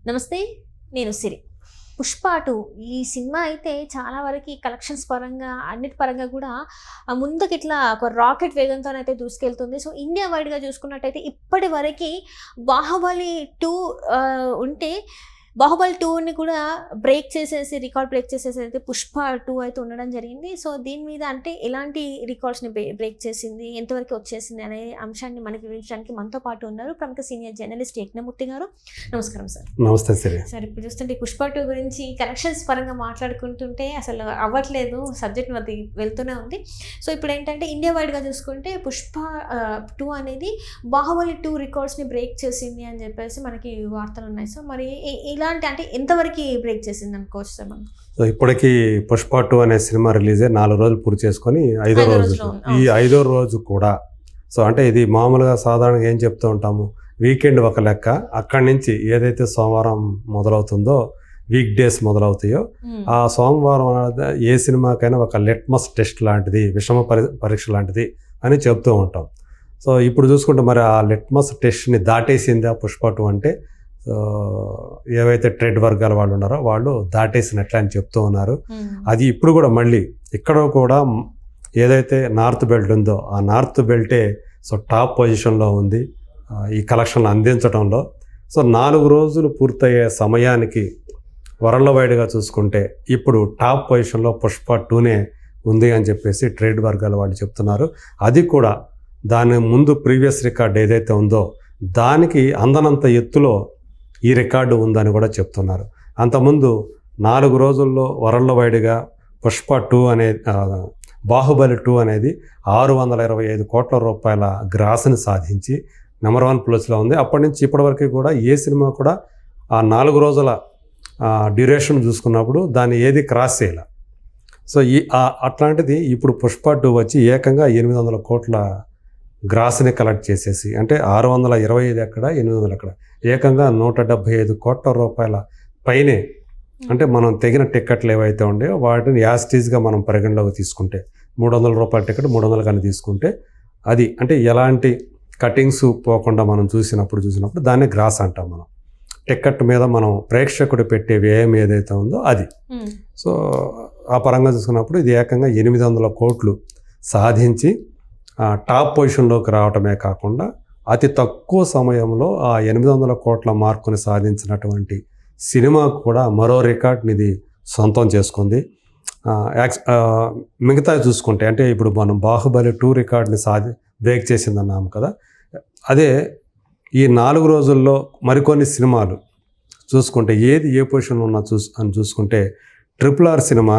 నమస్తే, నేను సిరి. 'పుష్ప 2' ఈ సినిమా అయితే చాలా వరకు కలెక్షన్స్ పరంగా, అన్నిటి పరంగా కూడా ముందుకు ఇట్లా ఒక రాకెట్ వేగంతోనైతే దూసుకెళ్తుంది. సో, ఇండియా వైడ్‌గా చూసుకున్నట్టయితే ఇప్పటి వరకి 'బాహుబలి 2' ఉంటే 'బాహుబలి 2'ని కూడా రికార్డ్ బ్రేక్ చేసేసి అయితే 'పుష్ప 2' అయితే ఉండడం జరిగింది. సో, దీని మీద అంటే ఎలాంటి రికార్డ్స్‌ని బ్రేక్ చేసింది, ఎంతవరకు వచ్చేసింది అనే అంశాన్ని మనకి వివరించడానికి మనతో పాటు ఉన్నారు ప్రముఖ సీనియర్ జర్నలిస్ట్ యజ్ఞమూర్తి గారు. నమస్కారం సార్. నమస్తే సిరి. సార్, ఇప్పుడు చూస్తుంటే 'పుష్ప 2' గురించి కలెక్షన్స్ పరంగా మాట్లాడుకుంటుంటే అసలు అవ్వట్లేదు, సబ్జెక్ట్ అది వెళ్తూనే ఉంది. సో, ఇప్పుడు ఏంటంటే ఇండియా వైడ్‌గా చూసుకుంటే 'పుష్ప 2' అనేది 'బాహుబలి 2' రికార్డ్స్‌ని బ్రేక్ చేసింది అని చెప్పేసి మనకి వార్తలు ఉన్నాయి. సో, మరి ఇలాంటి అంటే ఎంతవరకు బ్రేక్ చేసింది అనుకోవచ్చు సార్ మనం? సో, ఇప్పటికీ 'పుష్ప 2' అనే సినిమా రిలీజ్ 4 రోజులు పూర్తి చేసుకొని 5వ రోజు ఈ 5వ రోజు కూడా. సో అంటే ఇది మామూలుగా సాధారణంగా ఏం చెప్తూ ఉంటాము, వీకెండ్ ఒక లెక్క, అక్కడి నుంచి ఏదైతే సోమవారం మొదలవుతుందో, వీక్ డేస్ మొదలవుతాయో ఆ సోమవారం ఏ సినిమాకైనా ఒక లిట్మస్ టెస్ట్ లాంటిది, విషమ పరీక్ష లాంటిది అని చెప్తూ ఉంటాం. సో ఇప్పుడు చూసుకుంటే మరి ఆ లిట్మస్ టెస్ట్ని దాటేసిందా 'పుష్ప 2' అంటే ఏవైతే ట్రేడ్ వర్గాల వాళ్ళు ఉన్నారో వాళ్ళు దాటేసినట్లే అని చెప్తూ ఉన్నారు. అది ఇప్పుడు కూడా మళ్ళీ ఇక్కడ కూడా ఏదైతే నార్త్ బెల్ట్ ఉందో ఆ నార్త్ బెల్టే సో టాప్ పొజిషన్లో ఉంది ఈ కలెక్షన్లు అందించడంలో. సో 4 రోజులు పూర్తయ్యే సమయానికి వరల్డ్ వైడ్గా చూసుకుంటే ఇప్పుడు టాప్ పొజిషన్లో 'పుష్ప 2'నే ఉంది అని చెప్పేసి ట్రేడ్ వర్గాల వాళ్ళు చెప్తున్నారు. అది కూడా దాని ముందు ప్రీవియస్ రికార్డ్ ఏదైతే ఉందో దానికి అందనంత ఎత్తులో ఈ రికార్డు ఉందని కూడా చెప్తున్నారు. అంతకుముందు 4 రోజుల్లో వరల్డ్ వైడ్గా 'పుష్ప 2' అనే 'బాహుబలి 2' అనేది 625 కోట్ల రూపాయల గ్రాస్ని సాధించి నెంబర్ 1 ప్లేస్లో ఉంది. అప్పటి నుంచి ఇప్పటివరకు కూడా ఏ సినిమా కూడా ఆ 4 రోజుల డ్యూరేషన్ చూసుకున్నప్పుడు దాన్ని ఏది క్రాస్ చేయాల. సో అట్లాంటిది ఇప్పుడు 'పుష్ప 2' వచ్చి ఏకంగా 800 కోట్ల గ్రాస్ని కలెక్ట్ చేసేసి, అంటే 625 ఎక్కడ 800 ఎక్కడ, ఏకంగా 175 కోట్ల రూపాయల పైనే. అంటే మనం తెగిన టిక్కెట్లు ఏవైతే ఉండేవో వాటిని యాస్టీజ్గా మనం పరిగణలోకి తీసుకుంటే 300 రూపాయల టికెట్ 300 కానీ తీసుకుంటే అది అంటే ఎలాంటి కటింగ్స్ పోకుండా మనం చూసినప్పుడు దాన్ని గ్రాస్ అంటాం. మనం టిక్కెట్ మీద మనం ప్రేక్షకుడు పెట్టే వ్యయం ఏదైతే ఉందో అది. సో ఆ పరంగా చూసుకున్నప్పుడు ఇది ఏకంగా 800 కోట్లు సాధించి టాప్ పొజిషన్లోకి రావటమే కాకుండా అతి తక్కువ సమయంలో ఆ 800 కోట్ల మార్కుని సాధించినటువంటి సినిమా కూడా మరో రికార్డ్ని ఇది సొంతం చేసుకుంది. మిగతా చూసుకుంటే అంటే ఇప్పుడు మనం 'బాహుబలి 2' రికార్డ్ని బ్రేక్ చేసిందన్నాము కదా, అదే ఈ 4 రోజుల్లో మరికొన్ని సినిమాలు చూసుకుంటే ఏది ఏ పొజిషన్లో ఉన్నా అని చూసుకుంటే RRR సినిమా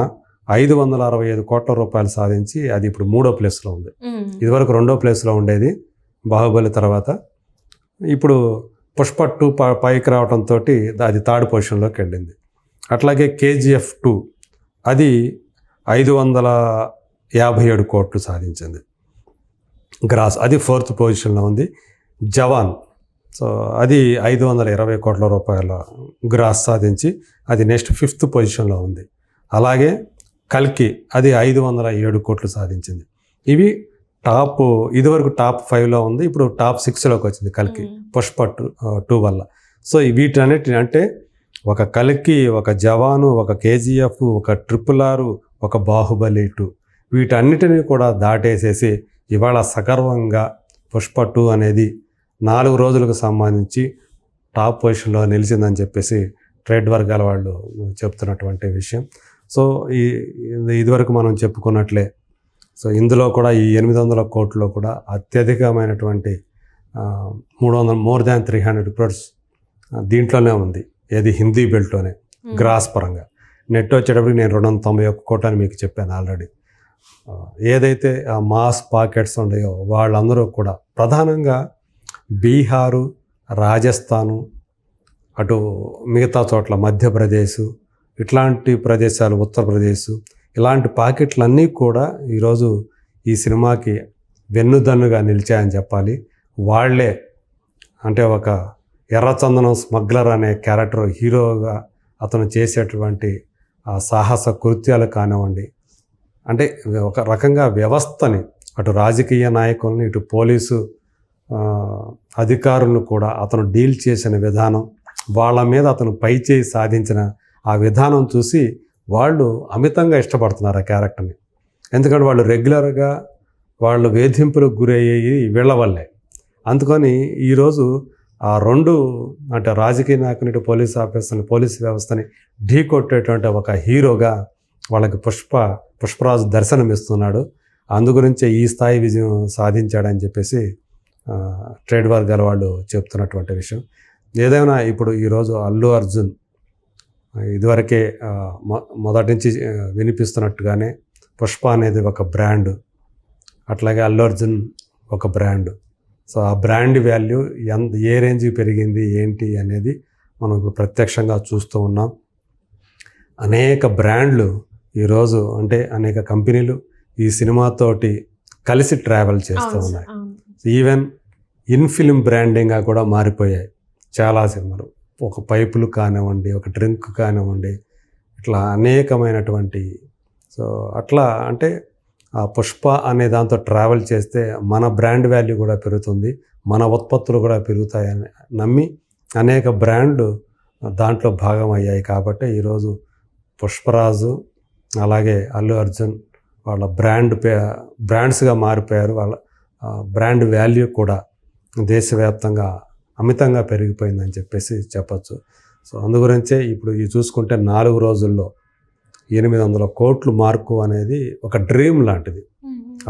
565 కోట్ల రూపాయలు సాధించి అది ఇప్పుడు 3వ ప్లేస్లో ఉంది. ఇదివరకు 2వ ప్లేస్లో ఉండేది బాహుబలి తర్వాత. ఇప్పుడు 'పుష్ప 2' పైకి రావడంతో అది 3rd పొజిషన్లోకి వెళ్ళింది. అట్లాగే KGF 2 అది 557 కోట్లు సాధించింది గ్రాస్, అది 4th పొజిషన్లో ఉంది. జవాన్ సో అది 520 కోట్ల రూపాయల గ్రాస్ సాధించి అది నెక్స్ట్ 5th పొజిషన్లో ఉంది. అలాగే కల్కి అది 507 కోట్లు సాధించింది. ఇవి టాప్, ఇదివరకు టాప్ 5లో ఉంది, ఇప్పుడు టాప్ 6లోకి వచ్చింది కల్కి 'పుష్ప 2' వల్ల. సో వీటన్నిటిని అంటే ఒక కల్కి, ఒక జవాను, ఒక KGF, ఒక RRR, ఒక 'బాహుబలి 2' వీటన్నిటిని కూడా దాటేసేసి ఇవాళ సగర్వంగా 'పుష్ప 2' అనేది 4 రోజులకు సంబంధించి టాప్ పొజిషన్లో నిలిచిందని చెప్పేసి ట్రేడ్ వర్గాల వాళ్ళు చెప్తున్నటువంటి విషయం. సో ఇదివరకు మనం చెప్పుకున్నట్లే సో ఇందులో కూడా ఈ 800 కోట్లలో కూడా అత్యధికమైనటువంటి 300 crores దీంట్లోనే ఉంది. ఏది హిందీ బెల్ట్లోనే గ్రాస్ పరంగా. నెట్ వచ్చేటప్పటికి నేను 291 కోట్లు అని మీకు చెప్పాను ఆల్రెడీ. ఏదైతే ఆ మాస్ పాకెట్స్ ఉన్నాయో వాళ్ళందరూ కూడా ప్రధానంగా బీహారు, రాజస్థాను, అటు మిగతా చోట్ల మధ్యప్రదేశ్, ఇట్లాంటి ప్రదేశాలు, ఉత్తరప్రదేశ్, ఇలాంటి పాకెట్లన్నీ కూడా ఈరోజు ఈ సినిమాకి వెన్నుదన్నుగా నిలిచాయని చెప్పాలి. వాళ్లే అంటే ఒక ఎర్రచందనం స్మగ్లర్ అనే క్యారెక్టర్ హీరోగా అతను చేసేటువంటి సాహస కృత్యాలు కానివ్వండి, అంటే ఒక రకంగా వ్యవస్థని, అటు రాజకీయ నాయకుల్ని, ఇటు పోలీసు అధికారులను కూడా అతను డీల్ చేసిన విధానం, వాళ్ళ మీద అతను పై చేయి సాధించిన ఆ విధానం చూసి వాళ్ళు అమితంగా ఇష్టపడుతున్నారు ఆ క్యారెక్టర్ని. ఎందుకంటే వాళ్ళు రెగ్యులర్గా వాళ్ళు వేధింపులకు గురయ్యేది వీళ్ళ వల్లే. అందుకని ఈరోజు ఆ రెండు అంటే రాజకీయ నాయకుని పోలీస్ ఆఫీసర్ని పోలీస్ వ్యవస్థని ఢీ కొట్టేటువంటి ఒక హీరోగా వాళ్ళకి పుష్పరాజు దర్శనమిస్తున్నాడు. అందుగురించే ఈ స్థాయి విజయం సాధించాడని చెప్పేసి ట్రేడ్ వర్గాల వాళ్ళు చెప్తున్నటువంటి విషయం. ఏదైనా ఇప్పుడు ఈరోజు అల్లు అర్జున్ ఇదివరకే మొదటి నుంచి వినిపిస్తున్నట్టుగానే పుష్ప అనేది ఒక బ్రాండ్, అట్లాగే అల్లు అర్జున్ ఒక బ్రాండ్. సో ఆ బ్రాండ్ వాల్యూ ఏ రేంజ్కి పెరిగింది ఏంటి అనేది మనం ఇప్పుడు ప్రత్యక్షంగా చూస్తూ ఉన్నాం. అనేక బ్రాండ్లు ఈరోజు అంటే అనేక కంపెనీలు ఈ సినిమాతోటి కలిసి ట్రావెల్ చేస్తూ ఉన్నాయి. ఈవెన్ ఇన్ ఫిల్మ్ బ్రాండింగ్గా కూడా మారిపోయాయి చాలా సినిమాలు. ఒక పైపులు కానివ్వండి, ఒక డ్రింక్ కానివ్వండి, ఇట్లా అనేకమైనటువంటి. సో అట్లా అంటే ఆ పుష్ప అనే దాంతో ట్రావెల్ చేస్తే మన బ్రాండ్ వాల్యూ కూడా పెరుగుతుంది, మన ఉత్పత్తులు కూడా పెరుగుతాయని నమ్మి అనేక బ్రాండ్లు దాంట్లో భాగం అయ్యాయి. కాబట్టి ఈరోజు పుష్పరాజు అలాగే అల్లు అర్జున్ వాళ్ళ బ్రాండ్స్గా మారిపోయారు. వాళ్ళ బ్రాండ్ వాల్యూ కూడా దేశవ్యాప్తంగా అమితంగా పెరిగిపోయిందని చెప్పేసి చెప్పచ్చు. సో అందుగురించే ఇప్పుడు ఇది చూసుకుంటే 4 రోజుల్లో 800 కోట్లు మార్కు అనేది ఒక డ్రీమ్ లాంటిది.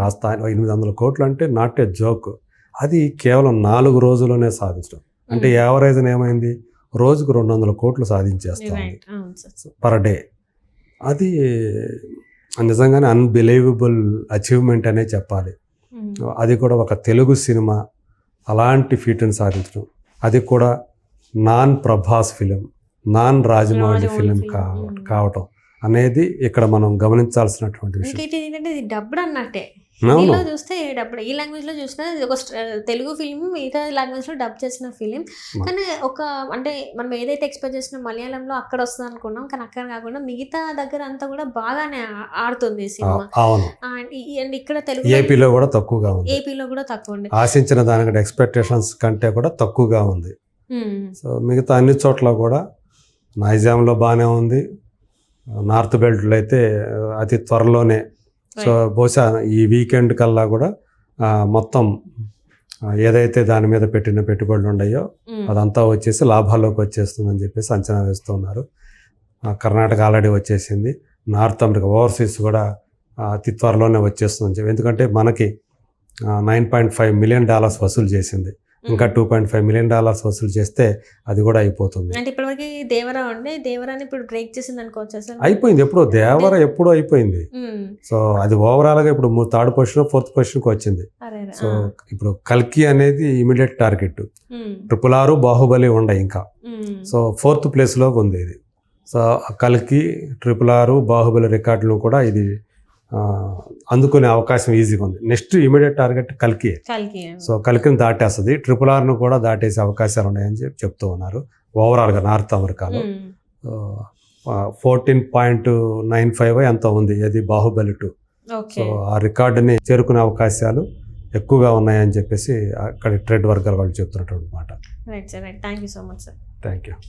ఆ స్థాయి 800 కోట్లు అంటే నాట్ ఏ జోక్. అది కేవలం 4 రోజుల్లోనే సాధించడం అంటే యావరేజ్ ఏమైంది, రోజుకు 200 కోట్లు సాధించేస్తాం పర్ డే. అది నిజంగానే అన్బిలీవబుల్ అచీవ్మెంట్ అనే చెప్పాలి. అది కూడా ఒక తెలుగు సినిమా అలాంటి ఫీట్ని సాధించడం, అది కూడా non Prabhas film, non Rajamouli film కావటం అనేది ఇక్కడ మనం గమనించాల్సినటువంటి విషయం. ఏంటంటే ఇది డబ్బుడ్ అన్నట్టే. హిందీలో చూస్తే డబ్బుడ్, ఈ లాంగ్వేజ్లో చూసినా ఒక తెలుగు ఫిలిం మిగతా లాంగ్వేజ్లో డబ్ చేసిన ఫిలిం. కానీ ఒక అంటే మనం ఏదైతే ఎక్స్పెక్ట్ చేసిన మలయాళంలో అక్కడ వస్తుంది అనుకున్నాం, కానీ అక్కడ కాకుండా మిగతా దగ్గర అంతా కూడా బాగానే ఆడుతుంది సినిమా. అండ్ ఇక్కడ తెలుగు ఏపీలో కూడా తక్కువగా ఉంది, ఏపీలో కూడా తక్కువ ఉంది, ఆశించిన దానికంటే ఎక్స్పెక్టేషన్స్ కంటే కూడా తక్కువగా ఉంది. సో మిగతా అన్ని చోట్ల కూడా నైజాంలో బాగానే ఉంది, నార్త్ బెల్ట్లో అయితే అతి త్వరలోనే. సో బహుశా ఈ వీకెండ్ కల్లా కూడా మొత్తం ఏదైతే దాని మీద పెట్టిన పెట్టుబడులు ఉన్నాయో అదంతా వచ్చేసి లాభాల్లోకి వచ్చేస్తుందని చెప్పేసి అంచనా వేస్తున్నారు. కర్ణాటక ఆల్రెడీ వచ్చేసింది, నార్త్ అమెరికా ఓవర్సీస్ కూడా అతి త్వరలోనే వచ్చేస్తుందని చెప్పి. ఎందుకంటే మనకి $9.5 మిలియన్ వసూలు చేసింది, ఇంకా $2.5 మిలియన్ వసూలు చేస్తే అది కూడా అయిపోతుంది. అంటే ఇప్పటివరకు దేవరాని ఇప్పుడు బ్రేక్ చేసింది అనుకోవచ్చు. అసలు అయిపోయింది, ఎప్పుడో దేవర ఎప్పుడో అయిపోయింది. సో అది ఓవరాల్గా ఇప్పుడు 3rd పొజిషన్ 4th పొజిషన్కి వచ్చింది. సో ఇప్పుడు కల్కి అనేది ఇమీడియట్ టార్గెట్. RRR బాహుబలి ఉన్నాయి ఇంకా. సో 4th ప్లేస్లోకి ఉంది ఇది. సో కల్కి RRR బాహుబలి రికార్డులు కూడా ఇది అందుకునే అవకాశం ఈజీగా ఉంది. నెక్స్ట్ ఇమీడియట్ టార్గెట్ కల్కి. సో కల్కిని దాటేస్తుంది, RRRను కూడా దాటేసే అవకాశాలు ఉన్నాయని చెప్తూ ఉన్నారు. ఓవరాల్గా నార్త్ అమెరికాలో 14.95 ఎంత ఉంది అది బాహుబలి 2. సో ఆ రికార్డుని చేరుకునే అవకాశాలు ఎక్కువగా ఉన్నాయని చెప్పేసి అక్కడ ట్రేడ్ వర్గాల వాళ్ళు చెప్తున్నటువంటి మాట. Right sir, thank you so much sir. Thank you.